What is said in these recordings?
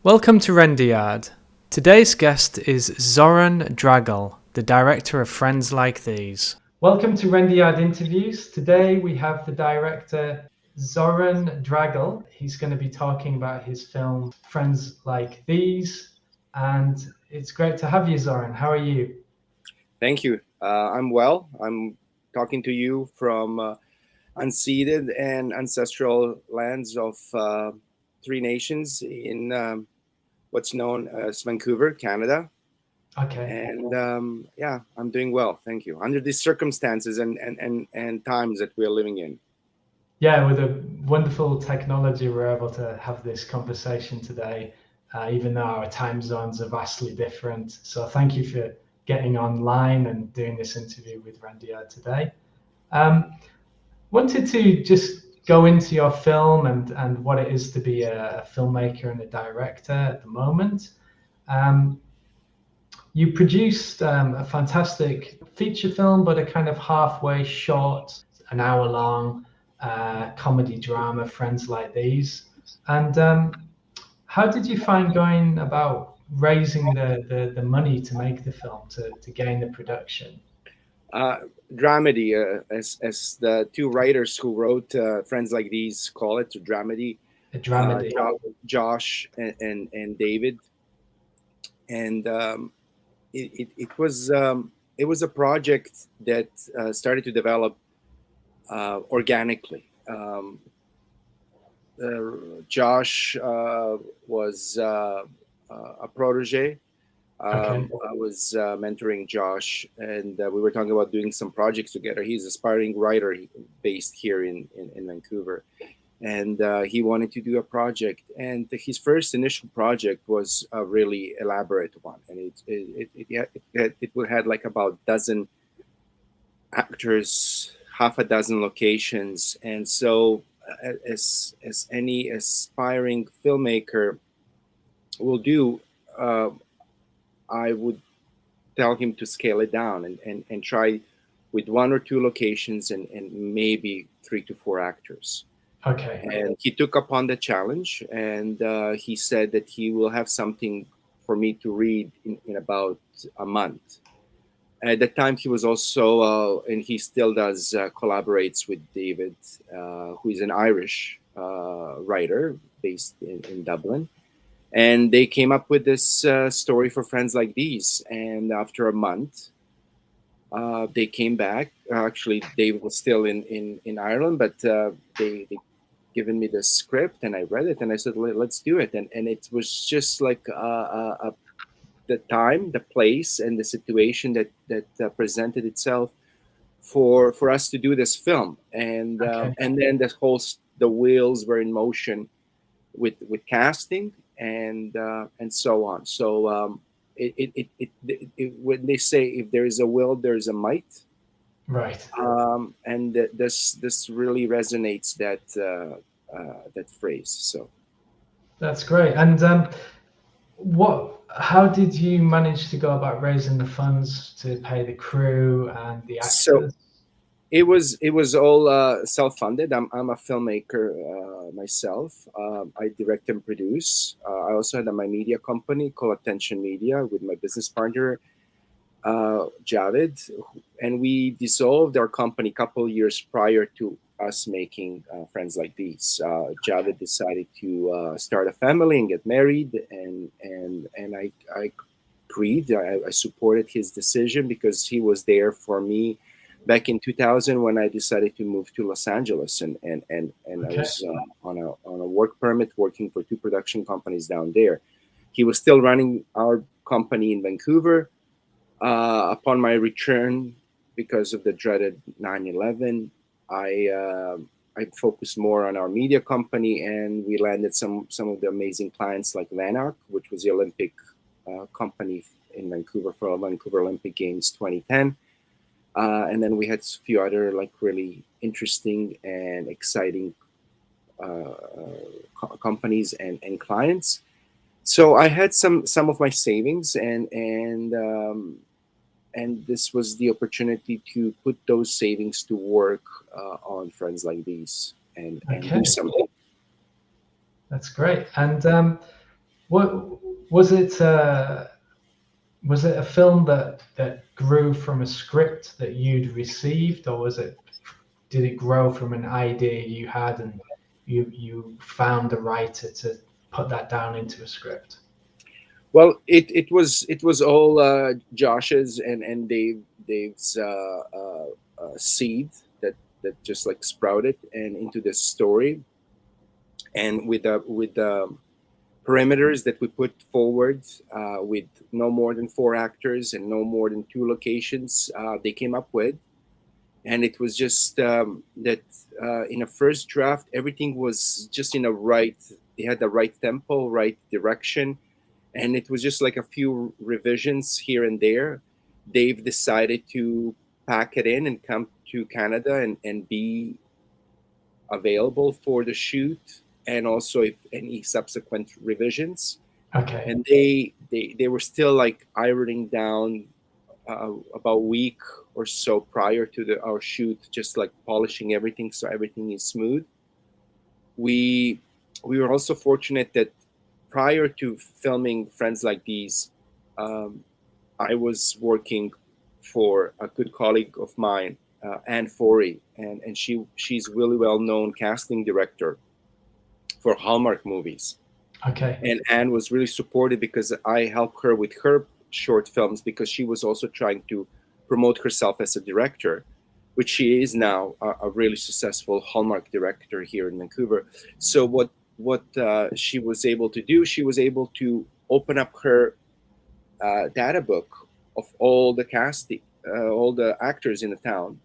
Welcome to Renderyard. Today's guest is Zoran Dragelj, the director of Friends Like These. Welcome to Renderyard Interviews. Today we have the director Zoran Dragelj. He's going to be talking about his film Friends Like These. And it's great to have you, Zoran. How are you? Thank you. I'm well. I'm talking to you from unceded and ancestral lands of three nations in what's known as Vancouver, Canada. Okay. And yeah, I'm doing well. Thank you. Under these circumstances and times that we're living in. Yeah, with a wonderful technology, we're able to have this conversation today, even though our time zones are vastly different. So thank you for getting online and doing this interview with Renderyard today. Wanted to just go into your film and what it is to be a filmmaker and a director at the moment. You produced a fantastic feature film, but a kind of halfway short, an hour long comedy drama, Friends Like These. And how did you find going about raising the money to make the film, to gain the production? Dramedy, as the two writers who wrote Friends Like These call it, dramedy, A dramedy. Josh and David. And it was a project that started to develop organically. Josh was a protege. Okay. I was mentoring Josh, and we were talking about doing some projects together. He's an aspiring writer based here in Vancouver, and he wanted to do a project. And his first initial project was a really elaborate one, and it had like about dozen actors, half a dozen locations, and so as any aspiring filmmaker will do, I would tell him to scale it down and try with one or two locations and maybe 3 to 4 actors. Okay. And he took upon the challenge, and he said that he will have something for me to read in about a month. At the time, he was also, and he still does, collaborates with David, who is an Irish writer based in Dublin. And they came up with this story for Friends Like These. And after a month, they came back. Actually, David was still in Ireland, but they given me the script, and I read it, and I said, let's do it. And it was just like the time, the place, and the situation that presented itself for us to do this film. And then the wheels were in motion with casting and so on. So when they say if there is a will, there is a might. Right. And this really resonates that phrase. So That's great. And how did you manage to go about raising the funds to pay the crew and the so actors? it was all self-funded. I'm a filmmaker myself. I direct and produce. I also had my media company called Attention Media with my business partner Javed, and we dissolved our company a couple years prior to us making Friends Like These. Javed decided to start a family and get married, and I agreed. I supported his decision because he was there for me back in 2000 when I decided to move to Los Angeles, and I was on a work permit working for 2 production companies down there. He was still running our company in Vancouver. Upon my return, because of the dreaded 9/11, I focused more on our media company, and we landed some of the amazing clients like Lanark, which was the Olympic company in Vancouver for Vancouver Olympic Games 2010. And then we had a few other like really interesting and exciting companies and clients. So I had some of my savings, and this was the opportunity to put those savings to work on Friends Like These and do something. That's great. And What was it? Was it a film that grew from a script that you'd received, or did it grow from an idea you had and you found a writer to put that down into a script? Well, it was all Josh's and Dave's seed that just like sprouted and into this story, and with the parameters that we put forward, with no more than four actors and no more than two locations, they came up with. And it was just that in a first draft, everything was just in a right. They had the right tempo, right direction, and it was just like a few revisions here and there. Dave decided to pack it in and come to Canada and be available for the shoot, and also if any subsequent revisions. Okay. And they were still like ironing down about a week or so prior to our shoot, just like polishing everything so everything is smooth. We we were also fortunate that prior to filming Friends Like These, um, I was working for a good colleague of mine, Anne Forey, and she's really well known casting director for Hallmark movies. Okay. And Anne was really supportive because I helped her with her short films, because she was also trying to promote herself as a director, which she is now a really successful Hallmark director here in Vancouver. So what she was able to do, she was able to open up her data book of all the casting, all the actors in the town,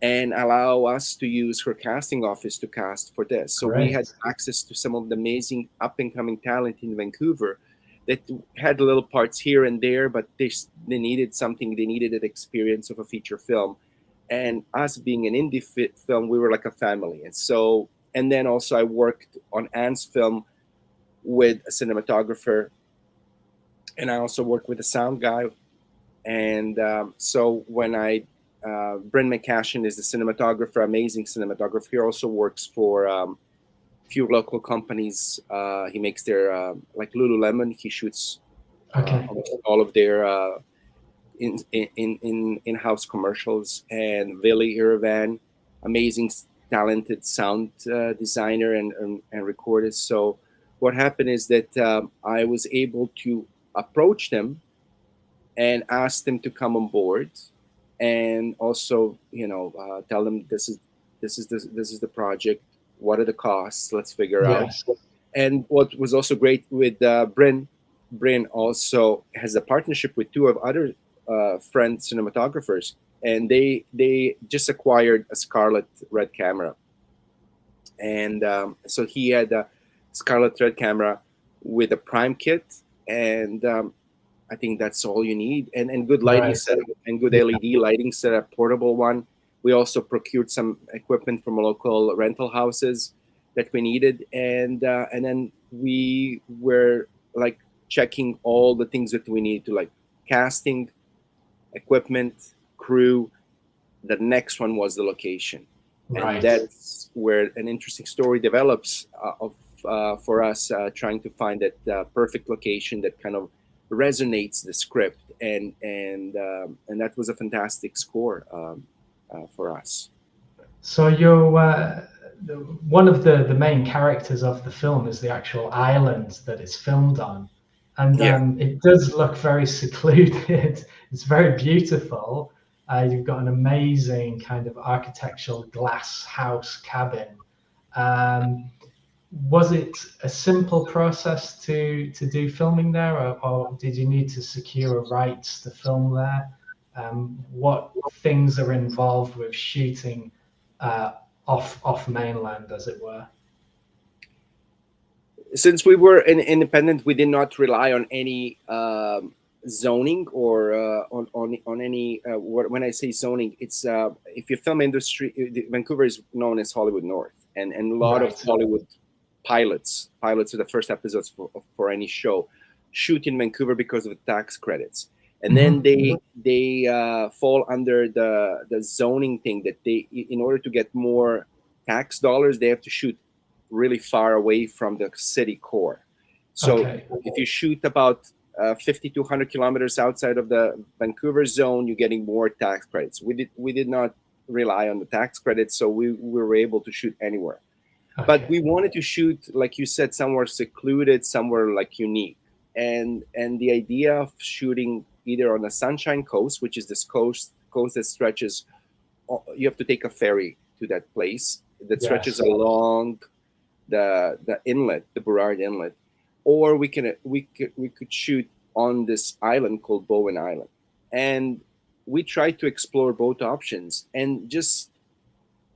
and allow us to use her casting office to cast for this. So we had Great. access to some of the amazing up and coming talent in Vancouver that had little parts here and there, but they needed something. They needed an experience of a feature film, and us being an indie film, we were like a family. And so, and then also I worked on Anne's film with a cinematographer, and I also worked with a sound guy. And so when Bryn McCashin is the cinematographer, amazing cinematographer. He also works for a few local companies. He makes their like Lululemon. He shoots Okay. almost all of their in-house commercials. And Vili Iravan, amazing, talented sound designer and recordist. So what happened is that I was able to approach them and ask them to come on board, and also tell them this is the project. What are the costs? Let's figure out. Yes. And what was also great with Bryn also has a partnership with two of other friend cinematographers, and they just acquired a Scarlett Red camera, and so he had a Scarlett Red camera with a prime kit, and I think that's all you need, and good lighting Right. setup and good Yeah. LED lighting setup, portable one. We also procured some equipment from local rental houses that we needed, and then we were like checking all the things that we needed to, like casting, equipment, crew. The next one was the location, and Right. that's where an interesting story develops of for us trying to find that perfect location that kind of resonates the script, and that was a fantastic score for us. So one of the main characters of the film is the actual island that it's filmed on, and Yeah. it does look very secluded. It's very beautiful. You've got an amazing kind of architectural glass house cabin. Um, was it a simple process to do filming there, or did you need to secure rights to film there? What things are involved with shooting uh, off mainland, as it were? Since we were independent, we did not rely on any zoning or on any. When I say zoning, it's if you film industry, Vancouver is known as Hollywood North, and a lot of Right. Hollywood pilots are the first episodes for any show shoot in Vancouver because of the tax credits, and then Mhm. they fall under the zoning thing that they, in order to get more tax dollars, they have to shoot really far away from the city core. So Okay. if you shoot about 50 to 100 kilometers outside of the Vancouver zone, you're getting more tax credits. We did not rely on the tax credits, so we were able to shoot anywhere. But we Okay. wanted to shoot, like you said, somewhere secluded, somewhere like unique. And the idea of shooting either on the Sunshine Coast, which is this coast that stretches, you have to take a ferry to that place that stretches Yes. along the inlet, the Burrard Inlet, or we could shoot on this island called Bowen Island, and we tried to explore both options. And just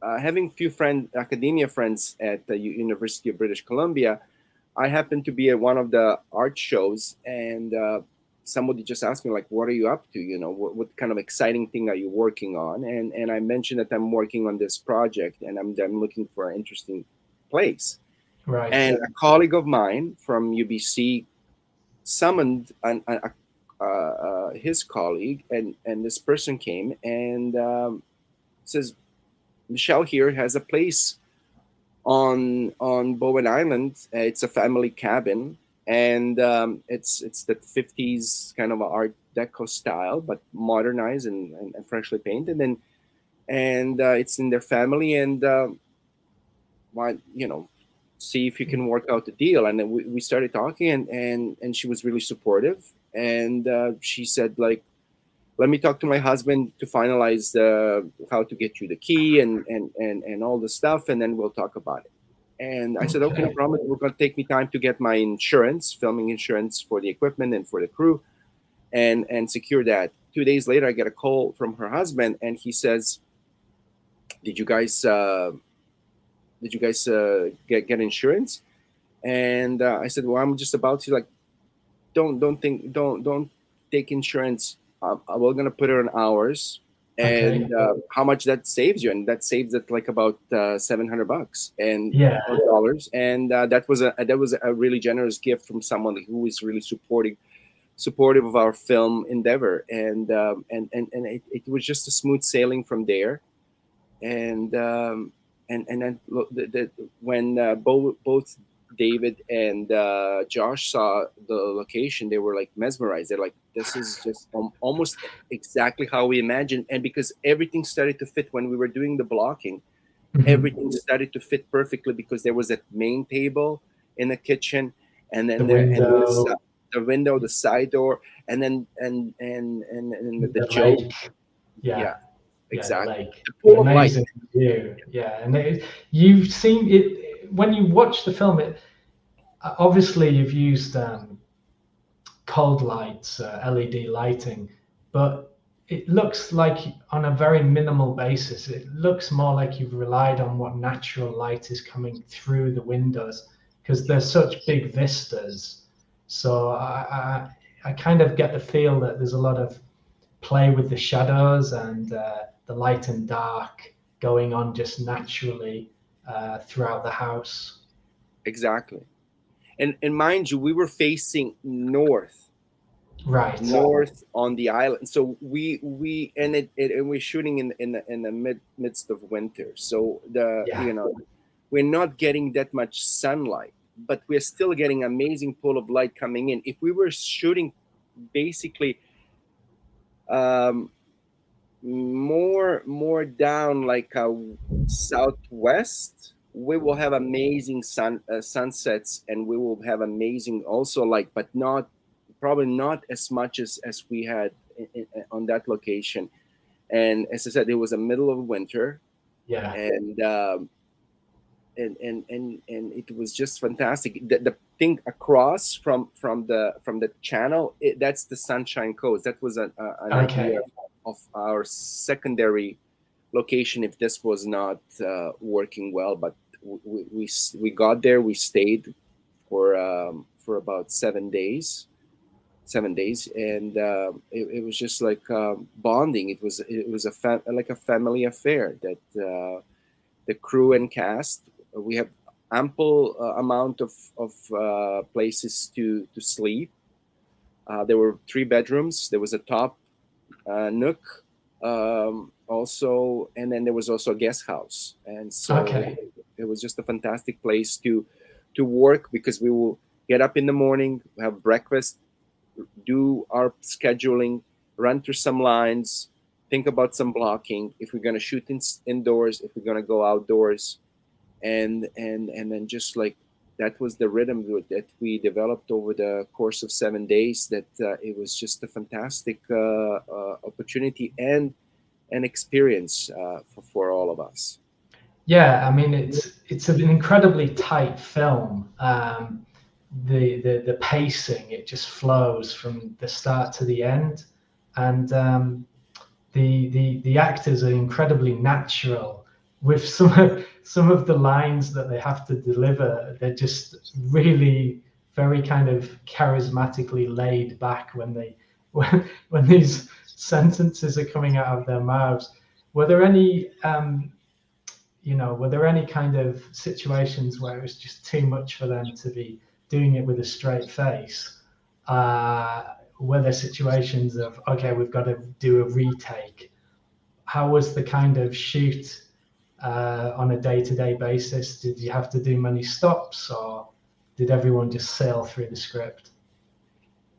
having few academia friends at the University of British Columbia, I happened to be at one of the art shows, and somebody just asked me, like, "What are you up to? What kind of exciting thing are you working on?" And I mentioned that I'm working on this project, and I'm looking for an interesting place. Right. And a colleague of mine from UBC summoned his colleague, and this person came and says, "Michelle here has a place on Bowen Island. It's a family cabin, and it's the 50s kind of Art Deco style, but modernized and freshly painted. And it's in their family, and why see if you can work out the deal." And then we started talking, and she was really supportive, and she said, like, "Let me talk to my husband to finalize how to get you the key and all the stuff, and then we'll talk about it." And I said, "Okay, no Okay. problem. We're going to take me time to get my insurance, filming insurance for the equipment and for the crew, and secure that." 2 days later, I get a call from her husband, and he says, "Did you guys get insurance?" And I said, "Well, I'm just about to, like, don't take insurance. We're gonna put it on ours, Okay. and how much that saves you?" And that saves it like about $700 and Yeah. dollars. And that was a really generous gift from someone who is really supportive of our film endeavor. And it was just a smooth sailing from there. And then when both David and Josh saw the location, they were like mesmerized. They're like, "This is just almost exactly how we imagined." And because everything started to fit when we were doing the blocking, Mhm. everything started to fit perfectly, because there was that main table in the kitchen, and The then window, the window, the side door, and then and the the joke. lake. Yeah. Yeah, Yeah, the exactly. lake. The The pool of light. amazing view. Yeah, and you've seen it when you watch the film. Obviously you've used cold lights, LED lighting, but it looks like on a very minimal basis. It looks more like you've relied on what natural light is coming through the windows because there's such big vistas. So I kind of get the feel that there's a lot of play with the shadows and the light and dark going on just naturally throughout the house. Exactly. And mind you, we were facing Right. north on the island. So we and we're shooting in the midst of winter. So Yeah. we're not getting that much sunlight, but we're still getting amazing pool of light coming in. If we were shooting basically um, more down, like southwest, we will have amazing sunsets, and we will have amazing also light, but not probably not as much as we had on that location. And as I said, it was the middle of winter, Yeah. and and it was just fantastic. The thing across from the channel, that's the Sunshine Coast. That was an idea Okay. of our secondary location if this was not working well. But we got there. We stayed for about 7 days, and it was just like bonding. It was like a family affair. That the crew and cast, we have ample amount of places to sleep. There were 3 bedrooms. There was a top nook, also, and then there was also a guest house. And so Okay. it was just a fantastic place to work, because we will get up in the morning, have breakfast, do our scheduling, run through some lines, think about some blocking. If we're gonna shoot indoors, if we're gonna go outdoors, and then just like that was the rhythm that we developed over the course of 7 days. That it was just a fantastic opportunity and an experience for all of us. Yeah, I mean it's an incredibly tight film. The pacing, it just flows from the start to the end, and the actors are incredibly natural with some of the lines that they have to deliver. They're just really very kind of charismatically laid back when they when these sentences are coming out of their mouths. Were there any were there any kind of situations where it was just too much for them to be doing it with a straight face? Were there situations of, okay, we've got to do a retake? How was the kind of shoot on a day-to-day basis? Did you have to do many stops, or did everyone just sail through the script?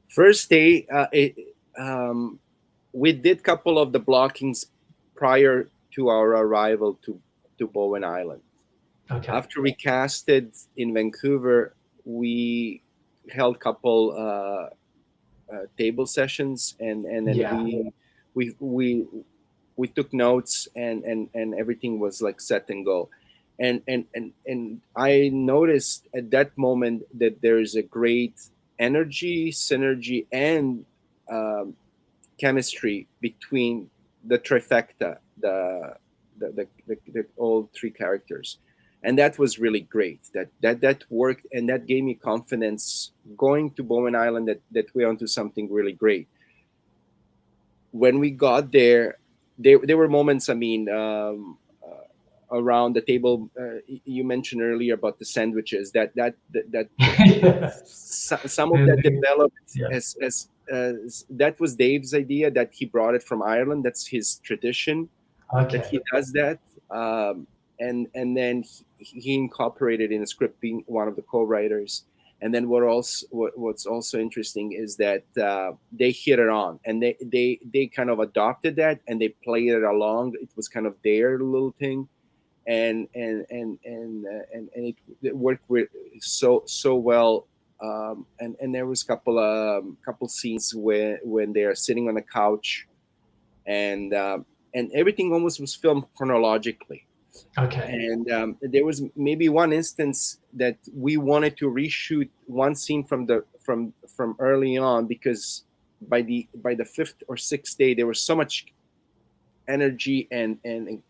First day, we did couple of the blockings prior to our arrival to Bowen Island. Okay. After we casted in Vancouver, we held couple table sessions, and then Yeah. we took notes, and everything was like set and go. And I noticed at that moment that there's a great energy, synergy, and chemistry between the trifecta, the all three characters, and that was really great. That worked, and that gave me confidence going to Bowen Island that we're onto something really great. When we got there, there were moments. I mean, around the table, you mentioned earlier about the sandwiches. Some of that developed Yeah. as that was Dave's idea. That he brought it from Ireland. That's his tradition. That Okay. he does that. And then he incorporated in the script, being one of the co-writers. And then what's also interesting is that they hit it on, and they kind of adopted that, and they played it along. It was kind of their little thing, and it worked so well. And there was couple scenes when they are sitting on a couch, and everything almost was filmed chronologically. Okay. And there was maybe one instance that we wanted to reshoot one scene from early on, because by the fifth or sixth day there was so much energy and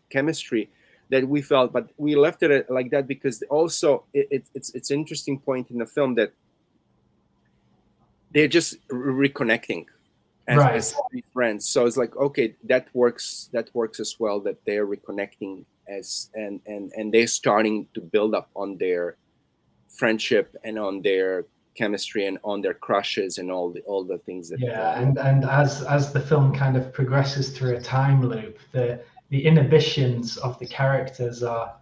chemistry that we felt, but we left it like that because also it's interesting point in the film that they're just reconnecting as friends. So it's like, okay, that works as well, that they're reconnecting as and they're starting to build up on their friendship and on their chemistry and on their crushes and all the things that and as the film kind of progresses through a time loop, the inhibitions of the characters are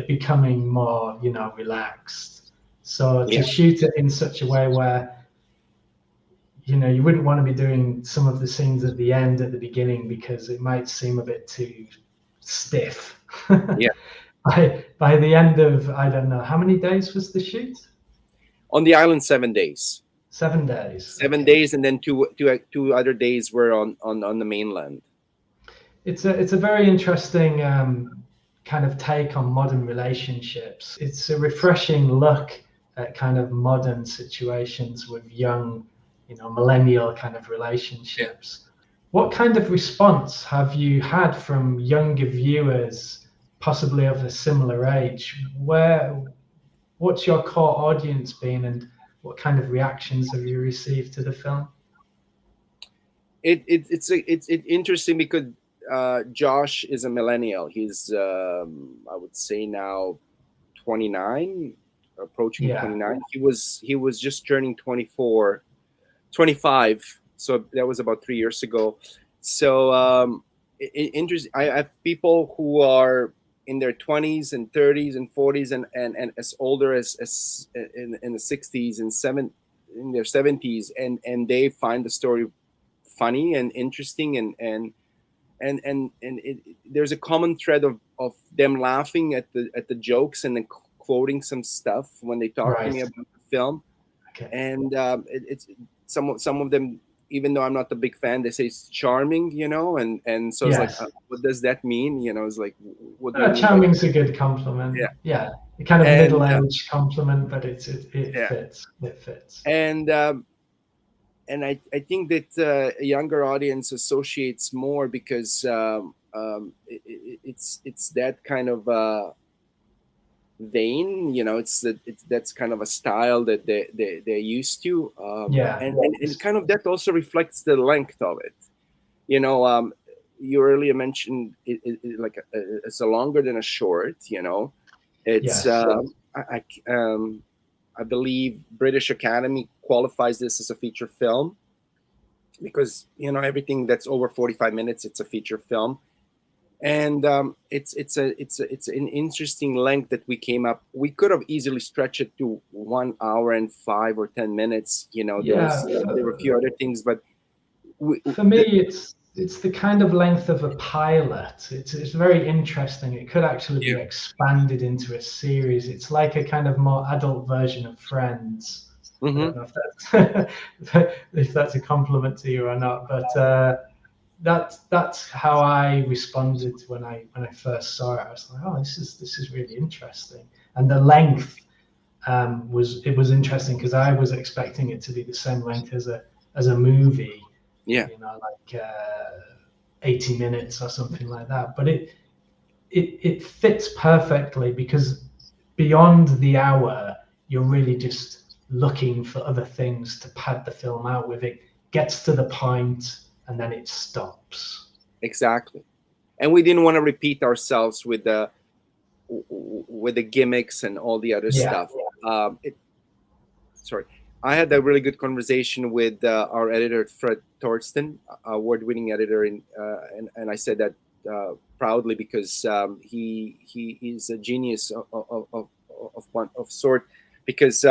becoming more relaxed. So to shoot it in such a way where you wouldn't want to be doing some of the scenes at the end at the beginning, because it might seem a bit too stiff. Yeah. By the end of, I don't know, how many days was the shoot? On the island, 7 days. 7 days. 7 days, and then two other days were on the mainland. It's a very interesting kind of take on modern relationships. It's a refreshing look at kind of modern situations with young, millennial kind of relationships. What kind of response have you had from younger viewers, possibly of a similar age? What's your core audience been, and what kind of reactions have you received to the film? It's interesting because Josh is a millennial. He's I would say now 29, approaching 29. He was just turning 24, 25. So that was about 3 years ago. So interesting. I have people who are in their 20s and 30s and 40s, and as older as in the 60s and in their 70s, and they find the story funny and interesting, there's a common thread of them laughing at the jokes and then quoting some stuff when they talk to Right. me about the film. Okay. And it's some of them, even though I'm not a big fan, they say it's charming, and so it's like, Yes. what does that mean? It's like, what do you mean by Charming's a good compliment. yeah? Yeah, a kind of And middle-aged compliment, but it yeah, fits. It fits. and I think that a younger audience associates more because it's that kind of vein, it's that's kind of a style that they're used to, Yeah. and kind of that also reflects the length of it. You earlier mentioned like it's a longer than a short. It's Yes. I believe British Academy qualifies this as a feature film because everything that's over 45 minutes, it's a feature film. And it's an interesting length that we came up. We could have easily stretched it to 1 hour and 5 or 10 minutes. Yeah. There were a few other things, but For me, it's the kind of length of a pilot. It's very interesting. It could actually be expanded into a series. It's like a kind of more adult version of Friends. I don't know if that's a compliment to you or not, but that's how I responded when I first saw it. I was like, oh, this is really interesting. And the length was interesting because I was expecting it to be the same length as a movie. Yeah. Like 80 minutes or something like that. But it fits perfectly because beyond the hour, you're really just looking for other things to pad the film out with. It gets to the point and then it stops. Exactly. And we didn't want to repeat ourselves with the gimmicks and all the other stuff. Sorry. I had a really good conversation with our editor, Fred Torsten, award-winning editor, and I said that proudly because he is a genius of sort. Because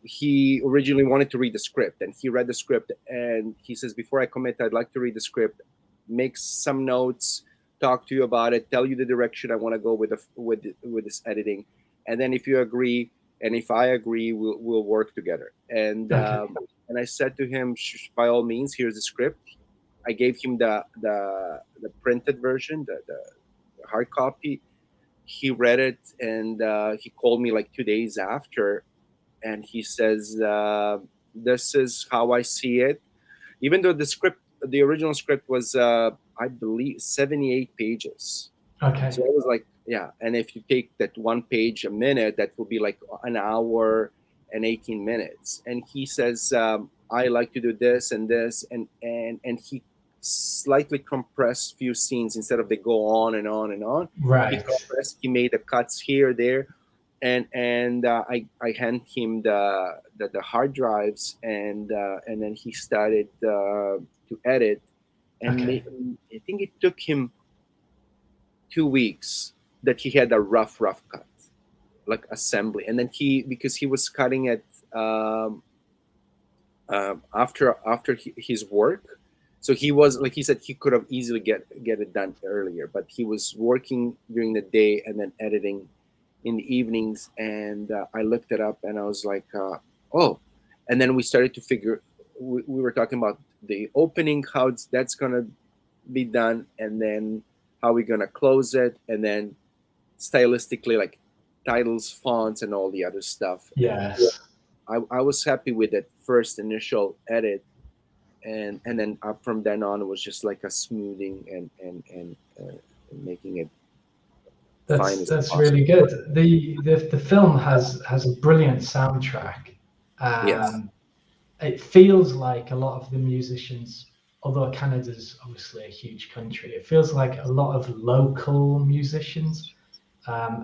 he originally wanted to read the script, and he read the script, and he says, before I commit, I'd like to read the script, make some notes, talk to you about it, tell you the direction I want to go with this editing, and then if you agree and if I agree, we'll work together. And and I said to him, by all means, here's the script. I gave him the printed version, the hard copy. He read it, and he called me like 2 days after, and he says, this is how I see it. Even though the original script was, I believe, 78 pages. Okay. So I was like, yeah. And if you take that one page a minute, that will be like an hour and 18 minutes. And he says, I like to do this and this. And he slightly compressed few scenes instead of they go on and on and on. Right. He made the cuts here, there. And I hand him the hard drives, and then he started to edit, and I think it took him 2 weeks that he had a rough cut, like assembly, and then because he was cutting it after his work, so he was, like he said, he could have easily get it done earlier, but he was working during the day and then editing in the evenings. And I looked it up, and I was like, oh. And then we started to figure, we were talking about the opening, how that's gonna be done, and then how we're gonna close it, and then stylistically, like titles, fonts, and all the other stuff. Yes. I was happy with that first initial edit, and then from then on, it was just like a smoothing and making it. That's really good. The film has a brilliant soundtrack. Yes. It feels like a lot of the musicians, although Canada's obviously a huge country, it feels like a lot of local musicians.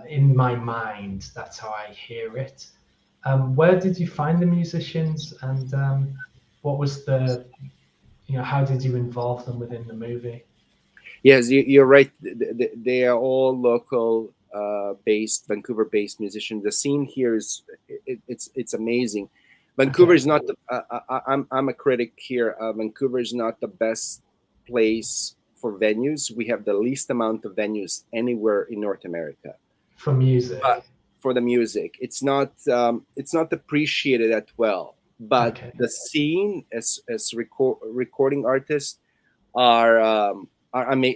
In my mind, that's how I hear it. Where did you find the musicians, and what was how did you involve them within the movie? Yes, you're right. They are all local based Vancouver-based musician. The scene here is it's amazing. Vancouver Okay. is not. I'm a critic here. Vancouver is not the best place for venues. We have the least amount of venues anywhere in North America. For music. But for the music, it's not appreciated that well. But Okay. the scene as recording artists are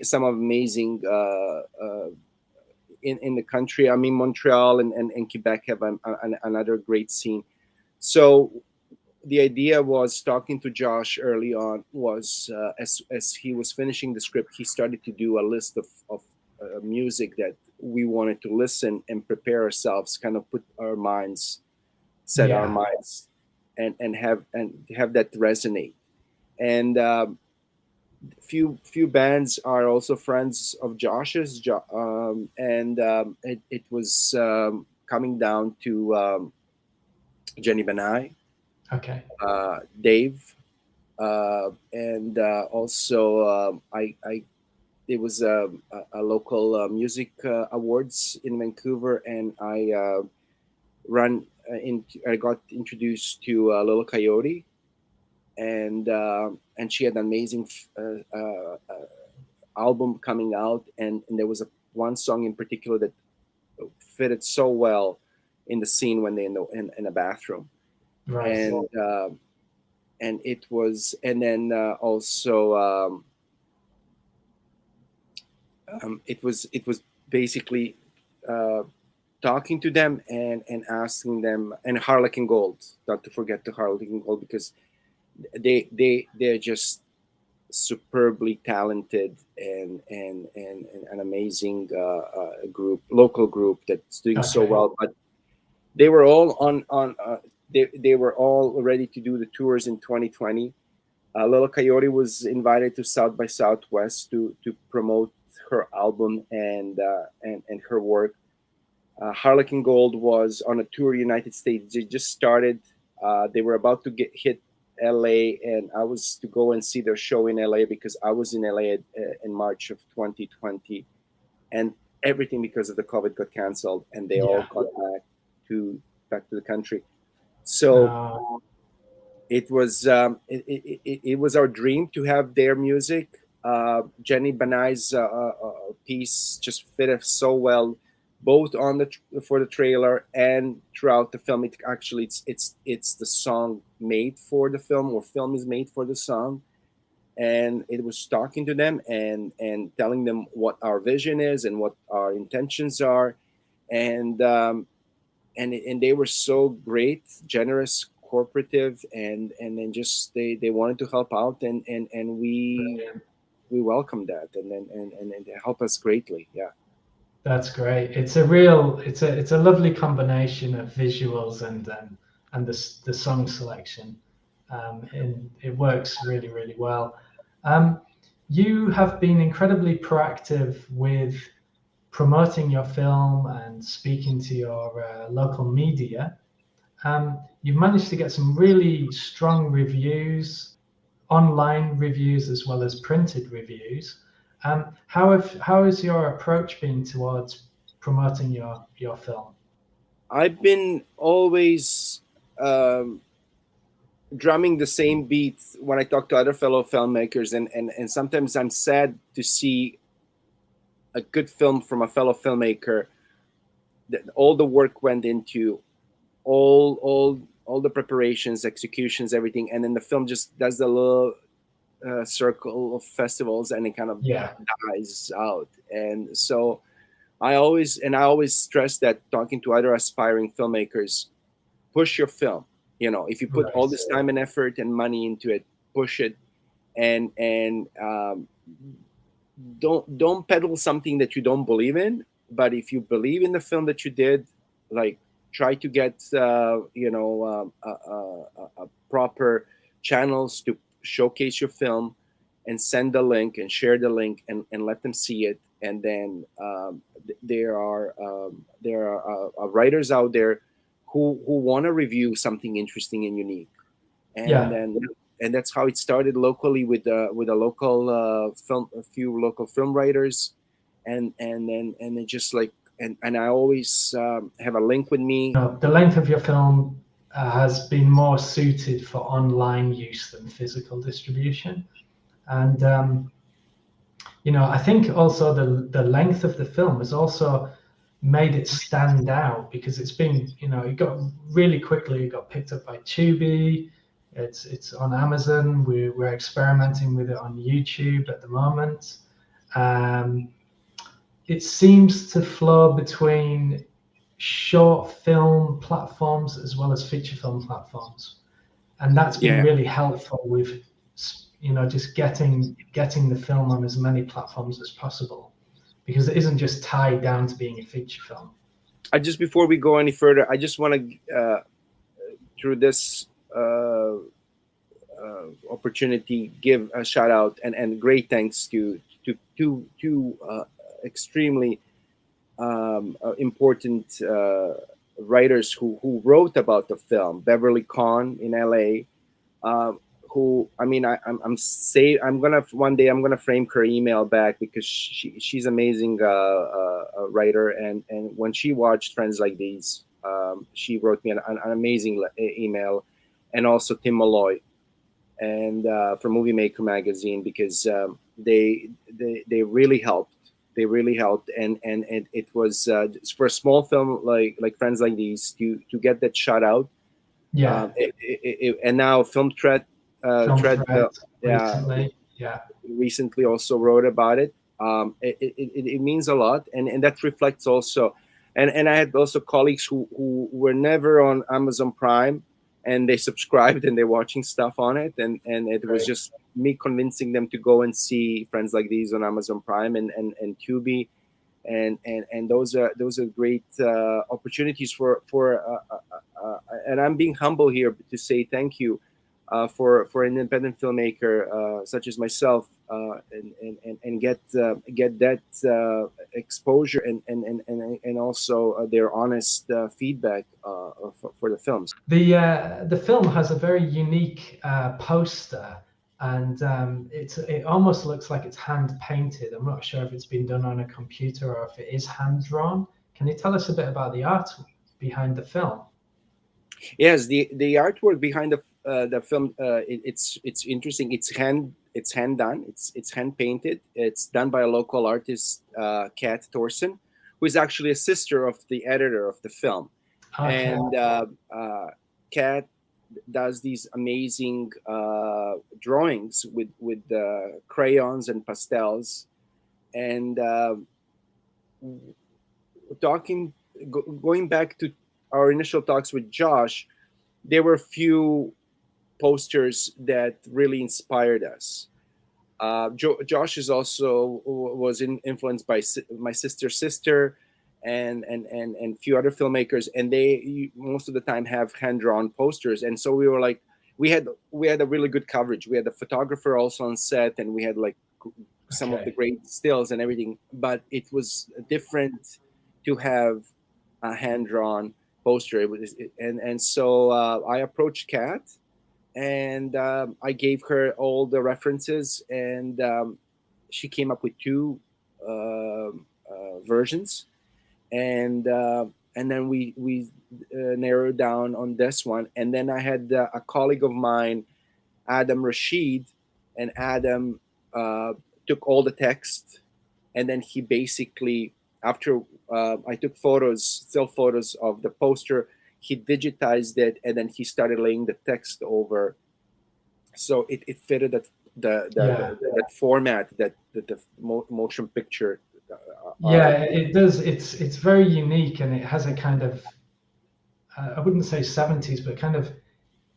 some amazing in the country. I mean, Montreal and Quebec have another great scene. So the idea was talking to Josh early on was as he was finishing the script, he started to do a list of music that we wanted to listen and prepare ourselves, kind of put our minds, set our Yeah. minds, and have that resonate. And few bands are also friends of Josh's, and it was coming down to Jenny Benai, Okay. Dave, and also I it was a local music awards in Vancouver, and I got introduced to Little Coyote, and she had an amazing album coming out, and there was one song in particular that fitted so well in the scene when they in a bathroom, Right. and it was, and then also it was basically uh, talking to them and asking them, and Harlequin Gold, not to forget the Harlequin Gold, because they're just superbly talented and an amazing local group that's doing so Okay. well. But they were all on they were all ready to do the tours in 2020. Little Coyote was invited to South by Southwest to promote her album and her work. Harlequin Gold was on a tour United States. They just started. They were about to get hit LA, and I was to go and see their show in LA because I was in LA in March of 2020, and everything because of the COVID got canceled, and they all Yeah. got back to the country. So Uh, it was our dream to have their music. Jenny Banai's piece just fit us so well, both on for the trailer and throughout the film. It's the song made for the film, or film is made for the song, and it was talking to them and telling them what our vision is and what our intentions are, and and they were so great, generous, cooperative, and then just they wanted to help out, and brilliant. we welcomed that, and they help us greatly. Yeah. That's great. It's a lovely combination of visuals and the song selection. And it works really, really well. Um, you have been incredibly proactive with promoting your film and speaking to your local media. You've managed to get some really strong reviews, online reviews as well as printed reviews. How has your approach been towards promoting your film? I've been always um, drumming the same beat when I talk to other fellow filmmakers, and sometimes I'm sad to see a good film from a fellow filmmaker that all the work went into all the preparations, executions, everything, and then the film just does the little circle of festivals and it kind of Yeah, dies out. And so I always stress that talking to other aspiring filmmakers, push your film. You know, if you put all right. this time and effort and money into it, push it, and don't peddle something that you don't believe in. But if you believe in the film that you did, like, try to get a proper channels to showcase your film, and send the link and share the link, and let them see it. And then there are writers out there who want to review something interesting and unique, and Yeah, then and that's how it started locally with a local a few local film writers, and then it just like and I always have a link with me. The length of your film has been more suited for online use than physical distribution. And I think also the length of the film has also made it stand out because it's been, it got really quickly, it got picked up by Tubi. It's on Amazon. We're experimenting with it on YouTube at the moment. It seems to flow between short film platforms as well as feature film platforms, and that's been Yeah, really helpful with just getting the film on as many platforms as possible, because it isn't just tied down to being a feature film. just before we go any further, I just want to through this opportunity give a shout out and great thanks to two extremely important writers who wrote about the film. Beverly Kahn in LA, who, I mean, I'm gonna one day I'm gonna frame her email back because she's amazing writer, and when she watched Friends Like These, she wrote me an amazing email. And also Tim Malloy, and from Movie Maker magazine, because they really helped. They really helped, and it was for a small film like Friends Like These to get that shot out. Yeah. And now Film Threat, Film Thread, Thread yeah, recently. Yeah. recently also wrote about it. It means a lot, and that reflects also. And I had also colleagues who were never on Amazon Prime, and they subscribed and they're watching stuff on it, and it was Great. just me convincing them to go and see Friends Like These on Amazon Prime and Tubi, and those are great opportunities and I'm being humble here to say thank you for an independent filmmaker such as myself, and get that exposure and also their honest feedback for the films. The film has a very unique poster, and it almost looks like it's hand painted. I'm not sure if it's been done on a computer or if it is hand drawn. Can you tell us a bit about the art behind the film? Yes, the artwork behind the film, it's interesting. It's hand done. It's hand painted. It's done by a local artist, Kat Thorson, who is actually a sister of the editor of the film. Okay. And Kat does these amazing drawings with crayons and pastels. And going back to our initial talks with Josh, there were a few posters that really inspired us. Josh is also was influenced by my sister's sister, and few other filmmakers, and they most of the time have hand drawn posters. And so we were like, we had a really good coverage. We had a photographer also on set, and we had like some of the great stills and everything. But it was different to have a hand drawn poster. And so I approached Kat, and I gave her all the references, and she came up with two versions, and then we narrowed down on this one. And then I had a colleague of mine, Adam Rashid, and Adam took all the text, and then he basically, after I took still photos of the poster, he digitized it, and then he started laying the text over, so it fitted that format that the motion picture. It does. It's very unique, and it has a kind of I wouldn't say 70s, but kind of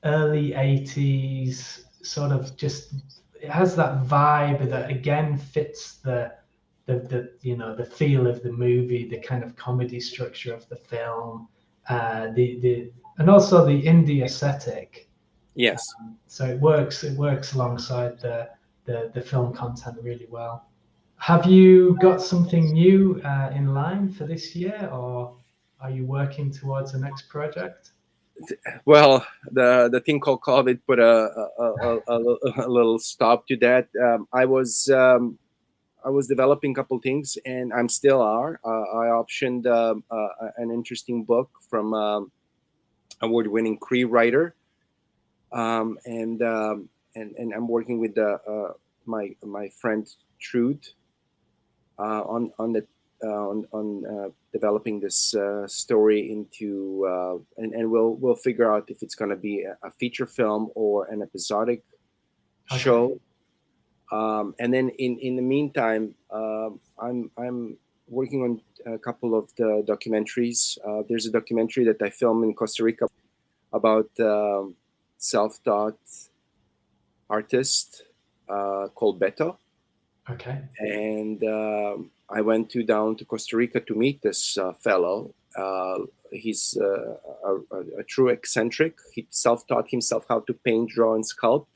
early 80s sort of, just it has that vibe that again fits the feel of the movie, the kind of comedy structure of the film, the and also the indie aesthetic. Yes. So it works alongside the film content really well. Have you got something new in line for this year, or are you working towards the next project? Well, the thing called COVID put a little stop to that. I was I was developing a couple things, and I'm still are. I optioned an interesting book from award-winning Cree writer, um, and, um, and I'm working with my friend Trude on the developing this story into and we'll figure out if it's going to be a feature film or an episodic show. And then in the meantime, I'm working on a couple of the documentaries. There's a documentary that I filmed in Costa Rica about self-taught artist called Beto. Okay. And I went down to Costa Rica to meet this fellow. He's a true eccentric. He self-taught himself how to paint, draw, and sculpt.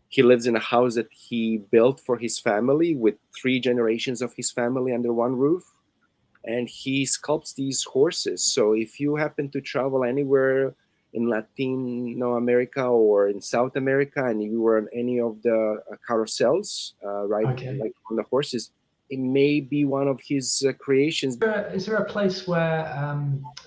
He lives in a house that he built for his family with 3 generations of his family under one roof. And he sculpts these horses. So if you happen to travel anywhere in Latino America or in South America, and you were on any of the carousels, like on the horses, it may be one of his creations. Is there a place where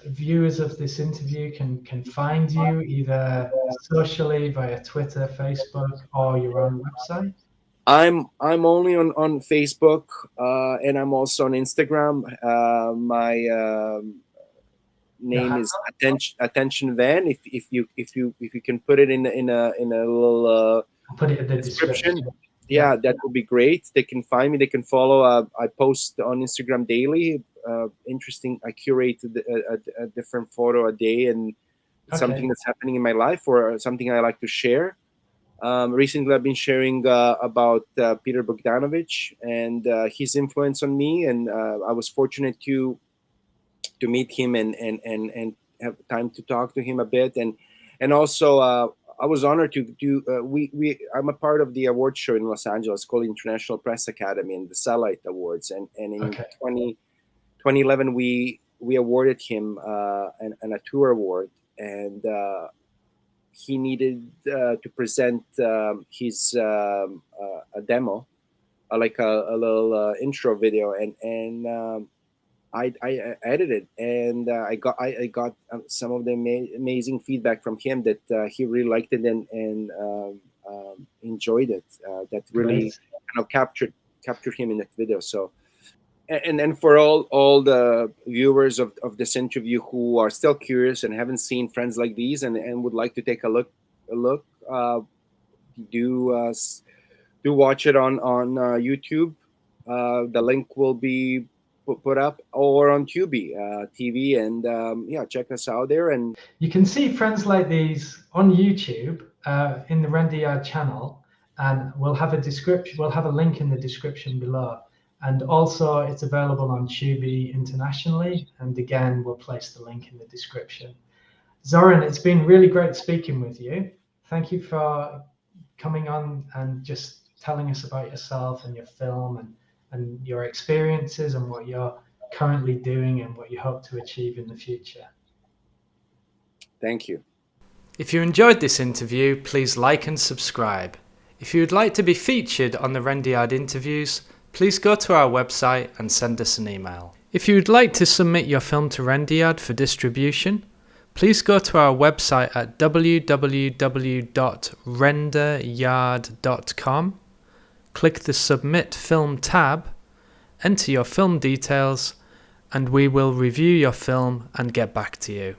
viewers of this interview can find you, either socially via Twitter, Facebook, or your own website? I'm only on Facebook, and I'm also on Instagram. My name is Attention Van. If you can put it in a little I'll put it in the description. Yeah, that would be great. They can find me. They can follow. I post on Instagram daily. Interesting. I curate a different photo a day, and something that's happening in my life or something I like to share. Recently, I've been sharing about Peter Bogdanovich and his influence on me, and I was fortunate to meet him and have time to talk to him a bit, and also I was honored to do. I'm a part of the award show in Los Angeles called International Press Academy and the Satellite Awards, and in 2011 we awarded him an a tour award, and he needed to present his a demo, like a little intro video, and I edited, and I got some of the amazing feedback from him that he really liked it and enjoyed it. That really kind of captured him in that video. So, and for all the viewers of this interview who are still curious and haven't seen Friends Like These and would like to take a look, do watch it on YouTube. The link will be put up, or on Tubi TV, and yeah, check us out there. And you can see Friends Like These on YouTube in the Renderyard channel, and we'll have a description. We'll have a link in the description below, and also it's available on Tubi internationally. And again, we'll place the link in the description. Zoran, it's been really great speaking with you. Thank you for coming on and just telling us about yourself and your film and your experiences and what you're currently doing and what you hope to achieve in the future. Thank you. If you enjoyed this interview, please like and subscribe. If you would like to be featured on the Renderyard interviews, please go to our website and send us an email. If you would like to submit your film to Renderyard for distribution, please go to our website at www.renderyard.com. Click the Submit Film tab, enter your film details, and we will review your film and get back to you.